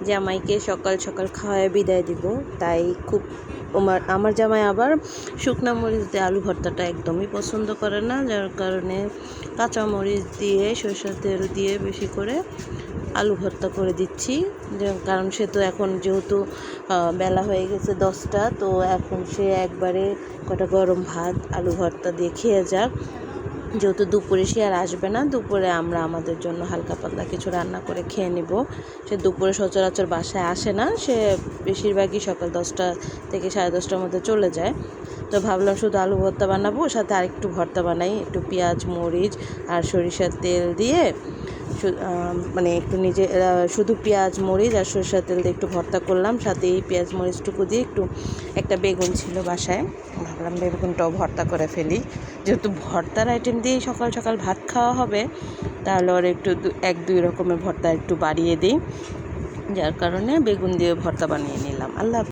জামাইকে সকাল সকাল খাওয়ায় বিদায় দিব, তাই খুব আমার জামাই আবার শুকনা মরিচ দিয়ে আলু ভর্তাটা একদমই পছন্দ করে না, যার কারণে কাঁচা মরিচ দিয়ে সরষের তেল দিয়ে বেশি করে আলু ভর্তা করে দিচ্ছি। কারণ সে তো এখন যেহেতু বেলা হয়ে গেছে 10টা, তো এখন সে একবারে কটা গরম ভাত আলু ভর্তা দিয়ে খেয়ে যাক। যেহেতু দুপুরে সে আর আসবে না, দুপুরে আমরা আমাদের জন্য হালকা পাতলা কিছু রান্না করে খেয়ে নেব। সে দুপুরে সচরাচর বাসায় আসে না, সে বেশিরভাগই সকাল 10টা থেকে 10:30টার মধ্যে চলে যায়। তো ভাবলাম শুধু আলু ভর্তা বানাবো, সাথে আরেকটু ভর্তা বানাই, একটু পেঁয়াজ মরিচ আর সরিষার তেল দিয়ে, মানে একটু শুধু পেঁয়াজ মরিচ আর সরিষার তেল দিয়ে একটু ভর্তা করলাম। সাথে এই পেঁয়াজ মরিচটুকু দিয়ে একটা বেগুন ছিল বাসায়, ভাবলাম বেগুনটাও ভর্তা করে ফেলি। যেহেতু ভর্তার আইটেম দিয়েই সকাল সকাল ভাত খাওয়া হবে, তাহলে ওর একটু 1-2 রকমের ভর্তা একটু বাড়িয়ে দিই, যার কারণে বেগুন দিয়ে ভর্তা বানিয়ে নিলাম। আল্লাহ।